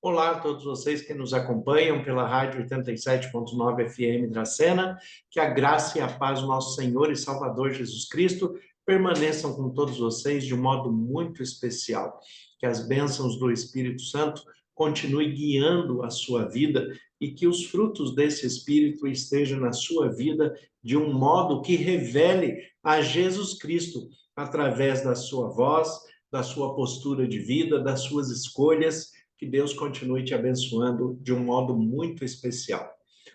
Olá a todos vocês que nos acompanham pela Rádio 87.9 FM Dracena, que a graça e a paz do nosso Senhor e Salvador Jesus Cristo permaneçam com todos vocês de um modo muito especial. Que as bênçãos do Espírito Santo continuem guiando a sua vida e que os frutos desse Espírito estejam na sua vida de um modo que revele a Jesus Cristo através da sua voz, da sua postura de vida, das suas escolhas. Que Deus continue te abençoando de um modo muito especial.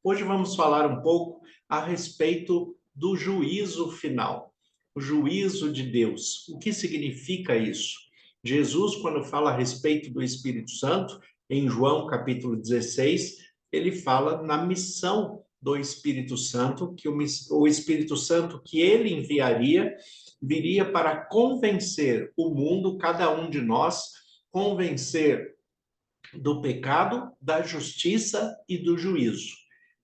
Hoje vamos falar um pouco a respeito do juízo final, o juízo de Deus. O que significa isso? Jesus, quando fala a respeito do Espírito Santo, em João capítulo 16, ele fala na missão do Espírito Santo, que o Espírito Santo que ele enviaria, viria para convencer o mundo, cada um de nós, convencer do pecado, da justiça e do juízo.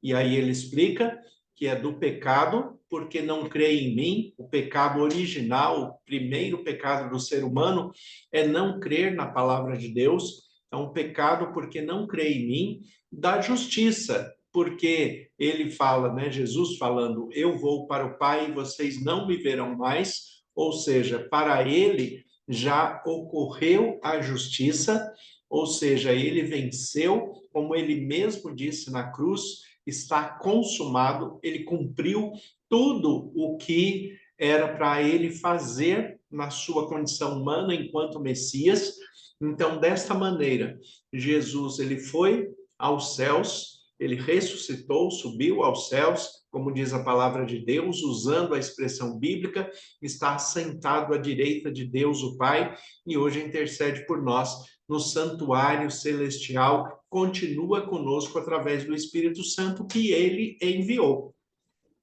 E aí ele explica que é do pecado, porque não crê em mim. O pecado original, o primeiro pecado do ser humano, é não crer na palavra de Deus. É um pecado porque não crê em mim. Da justiça, porque ele fala, né, Jesus falando, eu vou para o Pai e vocês não me verão mais. Ou seja, para ele já ocorreu a justiça, ou seja, ele venceu, como ele mesmo disse na cruz, está consumado, ele cumpriu tudo o que era para ele fazer na sua condição humana enquanto Messias. Então, desta maneira, Jesus ele foi aos céus, ele ressuscitou, subiu aos céus, como diz a palavra de Deus, usando a expressão bíblica, está sentado à direita de Deus, o Pai, e hoje intercede por nós no santuário celestial, continua conosco através do Espírito Santo que ele enviou.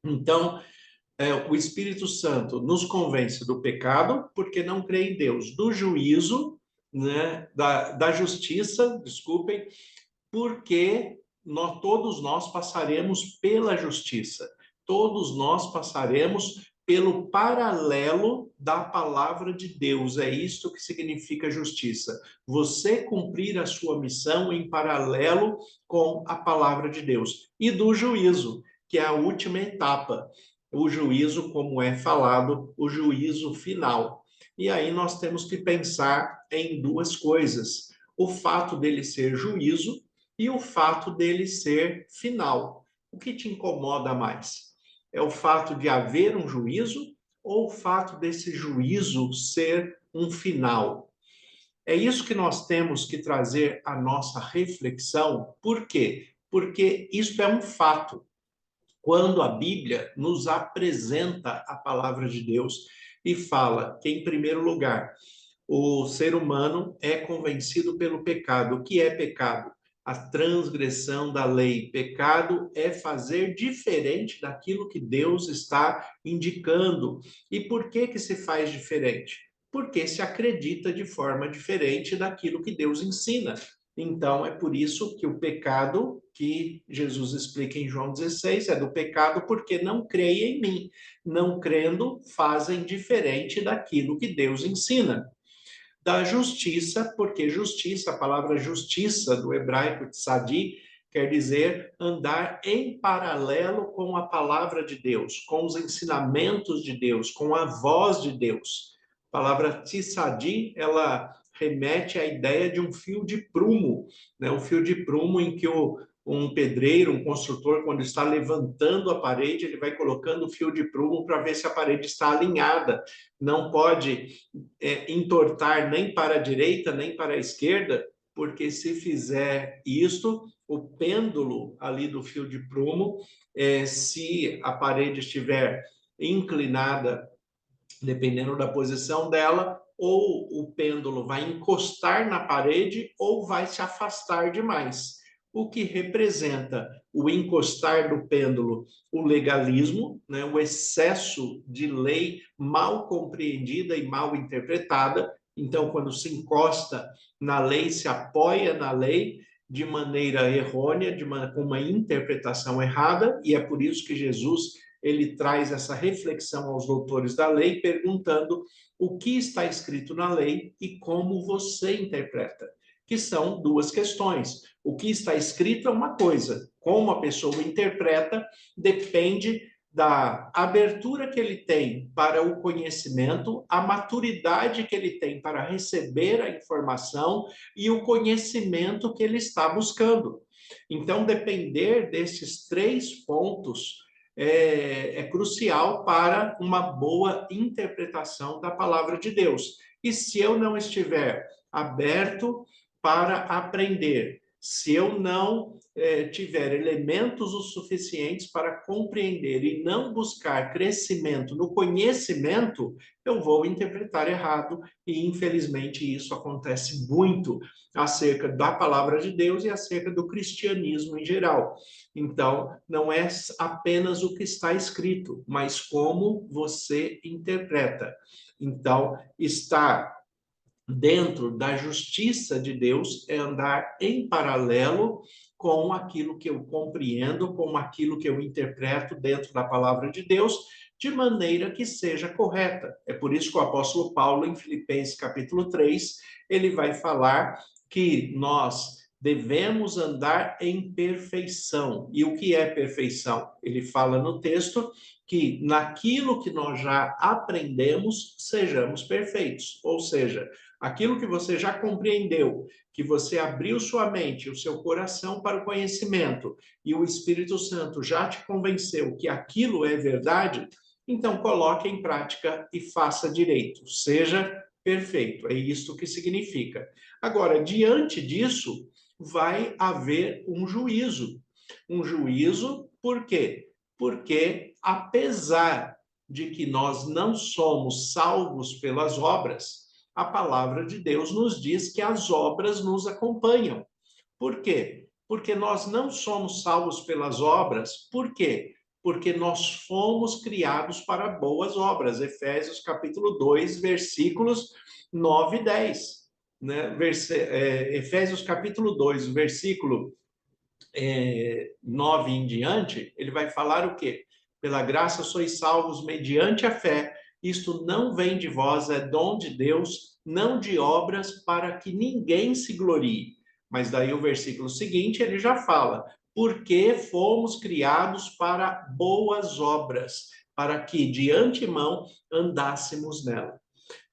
Então, o Espírito Santo nos convence do pecado, porque não crê em Deus, do juízo, né, da justiça, desculpem, porque todos nós passaremos pela justiça, todos nós passaremos pelo paralelo da palavra de Deus. É isto que significa justiça. Você cumprir a sua missão em paralelo com a palavra de Deus. E do juízo, que é a última etapa. O juízo, como é falado, o juízo final. E aí nós temos que pensar em duas coisas. O fato dele ser juízo e o fato dele ser final. O que te incomoda mais? É o fato de haver um juízo ou o fato desse juízo ser um final? É isso que nós temos que trazer à nossa reflexão. Por quê? Porque isso é um fato. Quando a Bíblia nos apresenta a palavra de Deus e fala que, em primeiro lugar, o ser humano é convencido pelo pecado. O que é pecado? A transgressão da lei. Pecado é fazer diferente daquilo que Deus está indicando. E por que que se faz diferente? Porque se acredita de forma diferente daquilo que Deus ensina. Então, é por isso que o pecado, que Jesus explica em João 16, é do pecado porque não creem em mim. Não crendo, fazem diferente daquilo que Deus ensina. Da justiça, porque justiça, a palavra justiça do hebraico tzadi, quer dizer andar em paralelo com a palavra de Deus, com os ensinamentos de Deus, com a voz de Deus. A palavra tzadi, ela remete à ideia de um fio de prumo, né? Um fio de prumo em que um pedreiro, um construtor, quando está levantando a parede, ele vai colocando o fio de prumo para ver se a parede está alinhada. Não pode entortar nem para a direita, nem para a esquerda, porque se fizer isto, o pêndulo ali do fio de prumo, se a parede estiver inclinada, dependendo da posição dela, ou o pêndulo vai encostar na parede ou vai se afastar demais. O que representa o encostar do pêndulo, o legalismo, né, o excesso de lei mal compreendida e mal interpretada. Então, quando se encosta na lei, se apoia na lei de maneira errônea, com uma interpretação errada, e é por isso que Jesus ele traz essa reflexão aos doutores da lei, perguntando o que está escrito na lei e como você interpreta. que são duas questões. O que está escrito é uma coisa, como a pessoa interpreta depende da abertura que ele tem para o conhecimento, a maturidade que ele tem para receber a informação e o conhecimento que ele está buscando. Então, depender desses três pontos é crucial para uma boa interpretação da palavra de Deus. E se eu não estiver aberto para aprender, se eu não tiver elementos o suficientes para compreender e não buscar crescimento no conhecimento, eu vou interpretar errado e, infelizmente, isso acontece muito acerca da palavra de Deus e acerca do cristianismo em geral. Então, não é apenas o que está escrito, mas como você interpreta. Então, estar dentro da justiça de Deus é andar em paralelo com aquilo que eu compreendo, com aquilo que eu interpreto dentro da palavra de Deus, de maneira que seja correta. É por isso que o apóstolo Paulo, em Filipenses capítulo 3, ele vai falar que nós devemos andar em perfeição. E o que é perfeição? Ele fala no texto que naquilo que nós já aprendemos, sejamos perfeitos. Ou seja, aquilo que você já compreendeu, que você abriu sua mente, o seu coração para o conhecimento, e o Espírito Santo já te convenceu que aquilo é verdade, então coloque em prática e faça direito. Seja perfeito. É isso que significa. Agora, diante disso, vai haver um juízo. Um juízo, por quê? Porque, apesar de que nós não somos salvos pelas obras, a palavra de Deus nos diz que as obras nos acompanham. Por quê? Porque nós não somos salvos pelas obras. Por quê? Porque nós fomos criados para boas obras. Efésios capítulo 2, versículos 9 e 10. Né? Efésios capítulo 2, versículo 9 em diante, ele vai falar o quê? Pela graça sois salvos mediante a fé. Isto não vem de vós, é dom de Deus, não de obras, para que ninguém se glorie. Mas daí o versículo seguinte, ele já fala, porque fomos criados para boas obras, para que de antemão andássemos nela.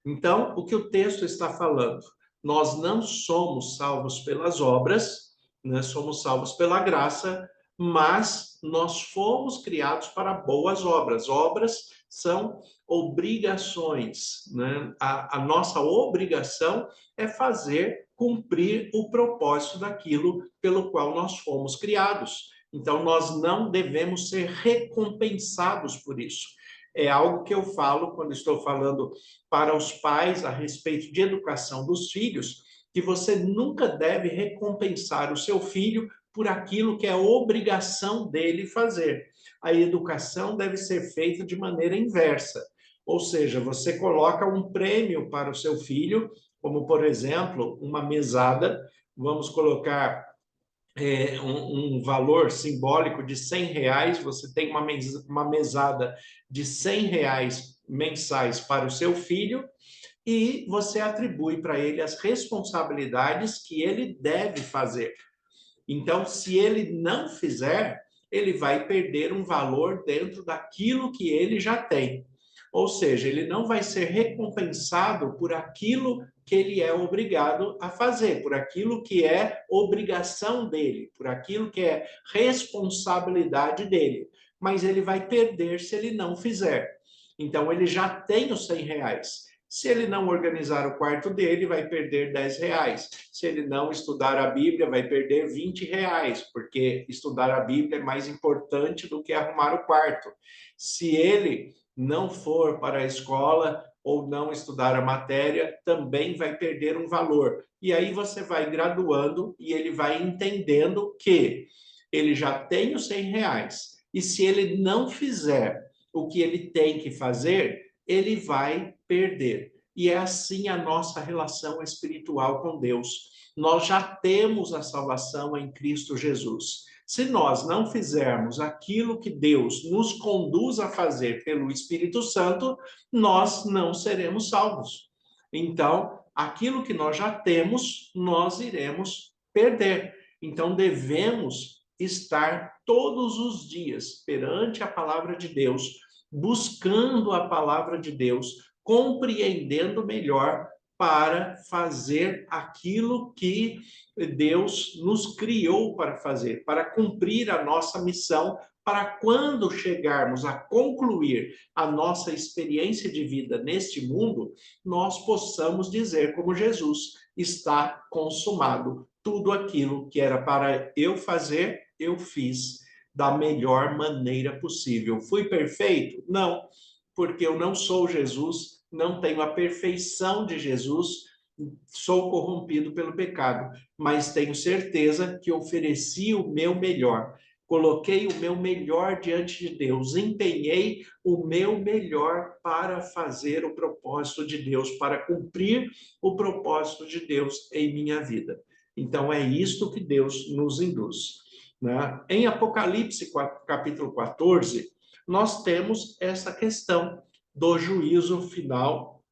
Então, o que o texto está falando? Nós não somos salvos pelas obras, né? Somos salvos pela graça, mas nós fomos criados para boas obras. Obras são obrigações, né? A nossa obrigação é fazer cumprir o propósito daquilo pelo qual nós fomos criados. Então, nós não devemos ser recompensados por isso. É algo que eu falo quando estou falando para os pais a respeito de educação dos filhos, que você nunca deve recompensar o seu filho por aquilo que é obrigação dele fazer. A educação deve ser feita de maneira inversa. Ou seja, você coloca um prêmio para o seu filho, como, por exemplo, uma mesada, vamos colocar um valor simbólico de R$ 100, você tem uma mesada de R$ 100 mensais para o seu filho, e você atribui para ele as responsabilidades que ele deve fazer. Então, se ele não fizer, ele vai perder um valor dentro daquilo que ele já tem. Ou seja, ele não vai ser recompensado por aquilo que ele é obrigado a fazer, por aquilo que é obrigação dele, por aquilo que é responsabilidade dele. Mas ele vai perder se ele não fizer. Então, ele já tem os R$ 100. Se ele não organizar o quarto dele, vai perder R$ 10. Se ele não estudar a Bíblia, vai perder R$ 20, porque estudar a Bíblia é mais importante do que arrumar o quarto. Se ele não for para a escola ou não estudar a matéria, também vai perder um valor. E aí você vai graduando e ele vai entendendo que ele já tem os R$ 100. E se ele não fizer o que ele tem que fazer, ele vai perder. E é assim a nossa relação espiritual com Deus. Nós já temos a salvação em Cristo Jesus. Se nós não fizermos aquilo que Deus nos conduz a fazer pelo Espírito Santo, nós não seremos salvos. Então, aquilo que nós já temos, nós iremos perder. Então, devemos estar todos os dias perante a palavra de Deus, buscando a palavra de Deus, compreendendo melhor para fazer aquilo que Deus nos criou para fazer, para cumprir a nossa missão, para quando chegarmos a concluir a nossa experiência de vida neste mundo, nós possamos dizer como Jesus: está consumado. Tudo aquilo que era para eu fazer, eu fiz da melhor maneira possível. Fui perfeito? Não, porque eu não sou Jesus, não tenho a perfeição de Jesus, sou corrompido pelo pecado, mas tenho certeza que ofereci o meu melhor. Coloquei o meu melhor diante de Deus, empenhei o meu melhor para fazer o propósito de Deus, para cumprir o propósito de Deus em minha vida. Então, é isto que Deus nos induz, né? Em Apocalipse, capítulo 14, nós temos essa questão do juízo final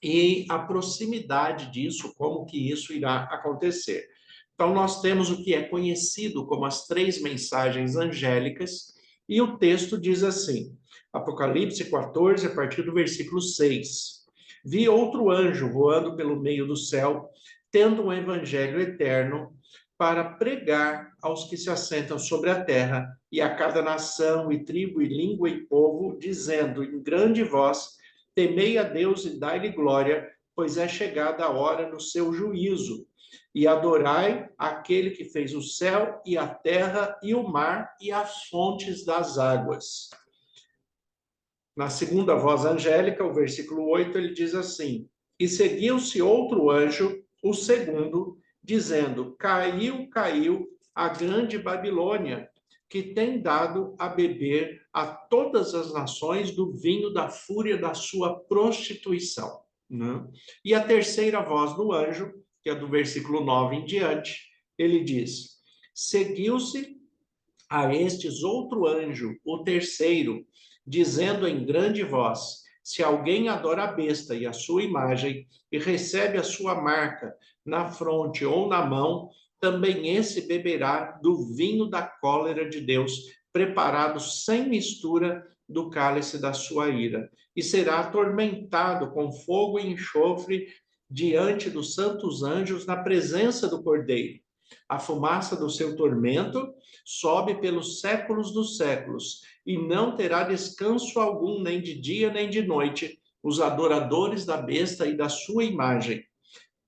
e a proximidade disso, como que isso irá acontecer. Então, nós temos o que é conhecido como as 3 mensagens angélicas, e o texto diz assim, Apocalipse 14, a partir do versículo 6. Vi outro anjo voando pelo meio do céu, tendo um evangelho eterno para pregar aos que se assentam sobre a terra e a cada nação e tribo e língua e povo, dizendo em grande voz: temei a Deus e dai-lhe glória, pois é chegada a hora do seu juízo. E adorai aquele que fez o céu e a terra e o mar e as fontes das águas. Na segunda voz angélica, o versículo 8, ele diz assim: e seguiu-se outro anjo, o segundo, dizendo: caiu, caiu a grande Babilônia, que tem dado a beber a todas as nações do vinho da fúria da sua prostituição. Né? E a terceira voz do anjo, que é do versículo 9 em diante, ele diz: seguiu-se a estes outro anjo, o terceiro, dizendo em grande voz: se alguém adora a besta e a sua imagem, e recebe a sua marca na fronte ou na mão, também esse beberá do vinho da cólera de Deus, preparado sem mistura do cálice da sua ira, e será atormentado com fogo e enxofre diante dos santos anjos na presença do Cordeiro. A fumaça do seu tormento sobe pelos séculos dos séculos, e não terá descanso algum, nem de dia nem de noite, os adoradores da besta e da sua imagem,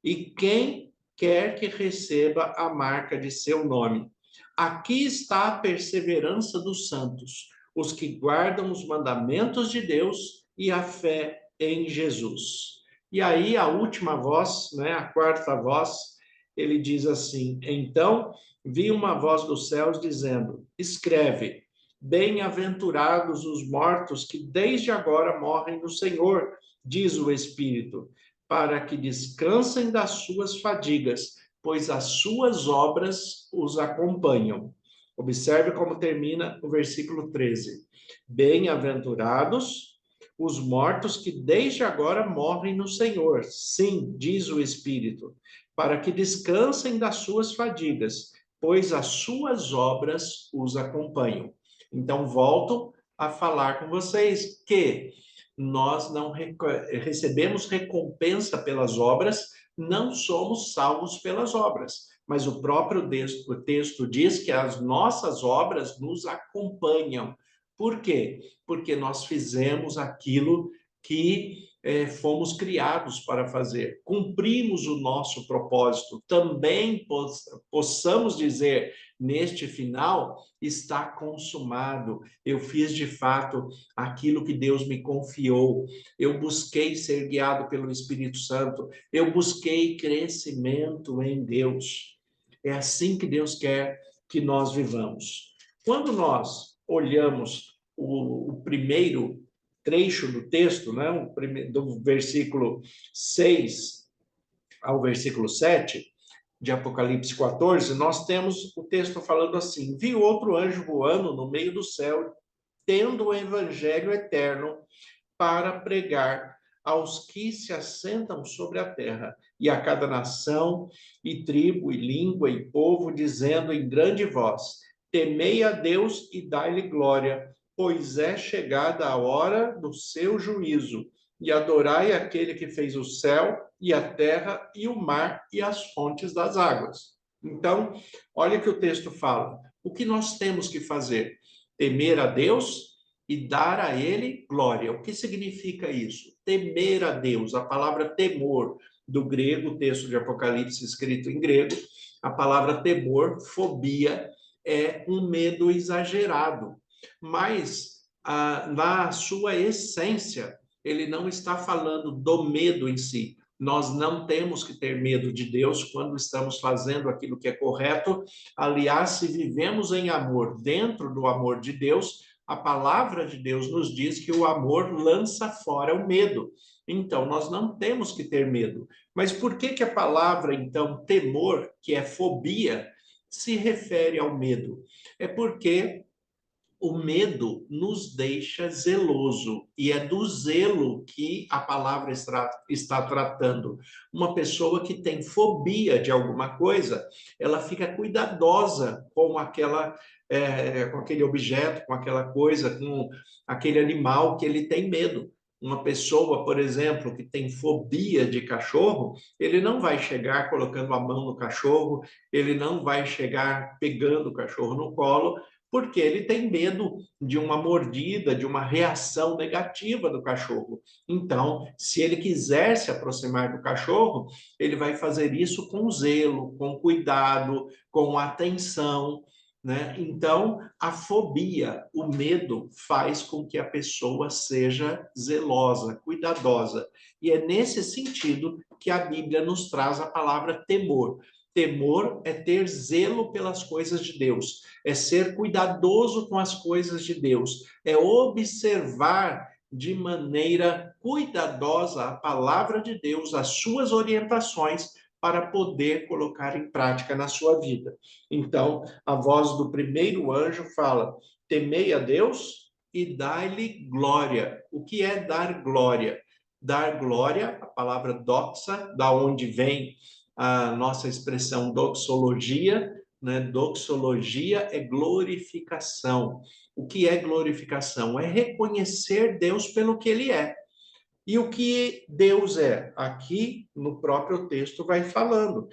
e quem quer que receba a marca de seu nome. Aqui está a perseverança dos santos, os que guardam os mandamentos de Deus e a fé em Jesus. E aí a última voz, né, a quarta voz, ele diz assim: então vi uma voz dos céus dizendo: escreve, bem-aventurados os mortos que desde agora morrem no Senhor, diz o Espírito, para que descansem das suas fadigas, pois as suas obras os acompanham. Observe como termina o versículo 13. Bem-aventurados os mortos que desde agora morrem no Senhor. Sim, diz o Espírito, para que descansem das suas fadigas, pois as suas obras os acompanham. Então, volto a falar com vocês que nós não recebemos recompensa pelas obras, não somos salvos pelas obras. Mas o próprio texto diz que as nossas obras nos acompanham. Por quê? Porque nós fizemos aquilo que fomos criados para fazer, cumprimos o nosso propósito. Também possamos dizer, neste final, está consumado. Eu fiz de fato aquilo que Deus me confiou. Eu busquei ser guiado pelo Espírito Santo. Eu busquei crescimento em Deus. É assim que Deus quer que nós vivamos. Quando nós olhamos o primeiro trecho do texto, né, do versículo 6 ao versículo 7 de Apocalipse 14, nós temos o texto falando assim: vi outro anjo voando no meio do céu, tendo o evangelho eterno para pregar aos que se assentam sobre a terra, e a cada nação, e tribo, e língua, e povo, dizendo em grande voz: temei a Deus e dai-lhe glória, pois é chegada a hora do seu juízo, e adorai aquele que fez o céu, e a terra, e o mar, e as fontes das águas. Então, olha o que o texto fala. O que nós temos que fazer? Temer a Deus e dar a ele glória. O que significa isso? Temer a Deus. A palavra temor, do grego, o texto de Apocalipse escrito em grego, a palavra temor, fobia, é um medo exagerado. Mas, na sua essência, ele não está falando do medo em si. Nós não temos que ter medo de Deus quando estamos fazendo aquilo que é correto. Aliás, se vivemos em amor dentro do amor de Deus, a palavra de Deus nos diz que o amor lança fora o medo. Então, nós não temos que ter medo. Mas por que a palavra, então, temor, que é fobia, se refere ao medo? É porque o medo nos deixa zeloso, e é do zelo que a palavra está tratando. Uma pessoa que tem fobia de alguma coisa, ela fica cuidadosa com com aquele objeto, com aquela coisa, com aquele animal que ele tem medo. Uma pessoa, por exemplo, que tem fobia de cachorro, ele não vai chegar colocando a mão no cachorro, ele não vai chegar pegando o cachorro no colo, porque ele tem medo de uma mordida, de uma reação negativa do cachorro. Então, se ele quiser se aproximar do cachorro, ele vai fazer isso com zelo, com cuidado, com atenção, né? Então, a fobia, o medo, faz com que a pessoa seja zelosa, cuidadosa. E é nesse sentido que a Bíblia nos traz a palavra temor. Temor é ter zelo pelas coisas de Deus, é ser cuidadoso com as coisas de Deus, é observar de maneira cuidadosa a palavra de Deus, as suas orientações, para poder colocar em prática na sua vida. Então, a voz do primeiro anjo fala: temei a Deus e dai-lhe glória. O que é dar glória? Dar glória, a palavra doxa, da onde vem a nossa expressão doxologia, né? Doxologia é glorificação. O que é glorificação? É reconhecer Deus pelo que ele é. E o que Deus é? Aqui no próprio texto vai falando.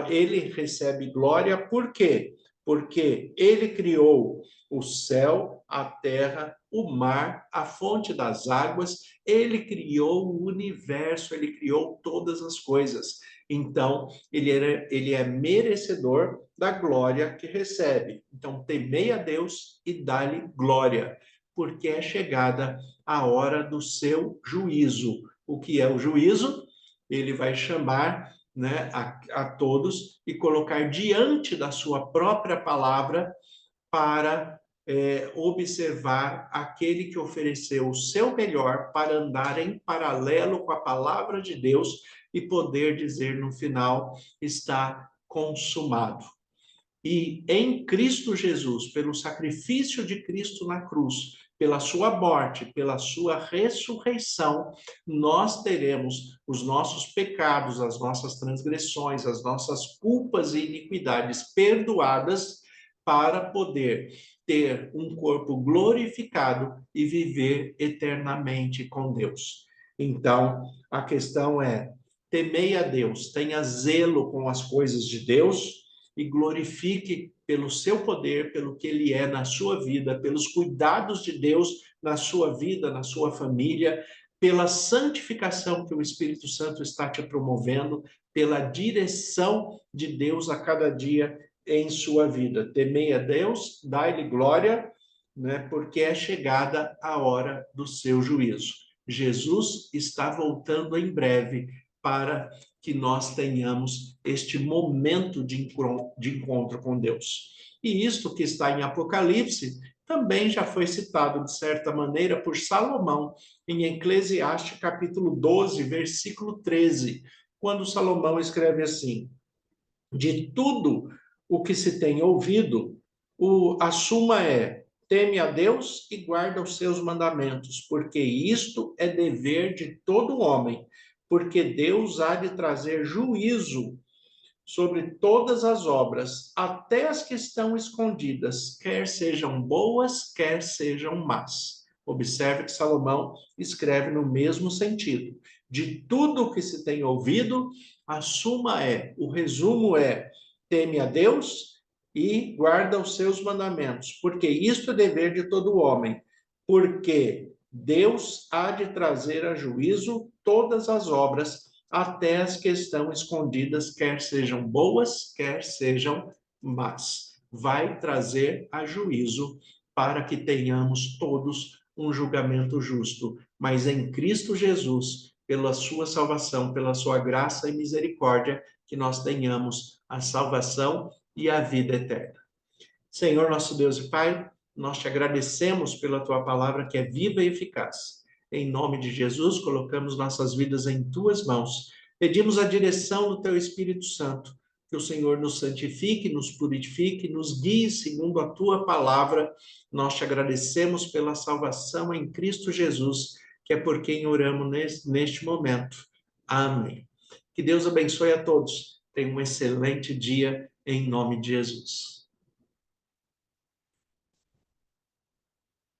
Ele recebe glória por quê? Porque ele criou o céu, a terra, o mar, a fonte das águas, ele criou o universo, ele criou todas as coisas. Então, ele é merecedor da glória que recebe. Então, temei a Deus e dá-lhe glória, porque é chegada a hora do seu juízo. O que é o juízo? Ele vai chamar, né, a todos e colocar diante da sua própria palavra para observar aquele que ofereceu o seu melhor para andar em paralelo com a palavra de Deus e poder dizer no final: está consumado. E em Cristo Jesus, pelo sacrifício de Cristo na cruz, pela sua morte, pela sua ressurreição, nós teremos os nossos pecados, as nossas transgressões, as nossas culpas e iniquidades perdoadas, para poder ter um corpo glorificado e viver eternamente com Deus. Então, a questão é: temei a Deus, tenha zelo com as coisas de Deus e glorifique pelo seu poder, pelo que ele é na sua vida, pelos cuidados de Deus na sua vida, na sua família, pela santificação que o Espírito Santo está te promovendo, pela direção de Deus a cada dia em sua vida. Temei a Deus, dai-lhe glória, né, porque é chegada a hora do seu juízo. Jesus está voltando em breve para que nós tenhamos este momento de encontro com Deus. E isto que está em Apocalipse também já foi citado, de certa maneira, por Salomão, em Eclesiastes, capítulo 12, versículo 13, quando Salomão escreve assim: de tudo o que se tem ouvido, a suma é: teme a Deus e guarda os seus mandamentos, porque isto é dever de todo homem, porque Deus há de trazer juízo sobre todas as obras, até as que estão escondidas, quer sejam boas, quer sejam más. Observe que Salomão escreve no mesmo sentido. De tudo o que se tem ouvido, a suma é, o resumo é, teme a Deus e guarda os seus mandamentos, porque isto é dever de todo homem, porque Deus há de trazer a juízo todas as obras, até as que estão escondidas, quer sejam boas, quer sejam más. Vai trazer a juízo para que tenhamos todos um julgamento justo, mas em Cristo Jesus, pela sua salvação, pela sua graça e misericórdia, que nós tenhamos a salvação e a vida eterna. Senhor, nosso Deus e Pai, nós te agradecemos pela tua palavra que é viva e eficaz. Em nome de Jesus, colocamos nossas vidas em tuas mãos. Pedimos a direção do teu Espírito Santo, que o Senhor nos santifique, nos purifique, nos guie segundo a tua palavra. Nós te agradecemos pela salvação em Cristo Jesus, que é por quem oramos neste momento. Amém. Que Deus abençoe a todos. Tenha um excelente dia em nome de Jesus.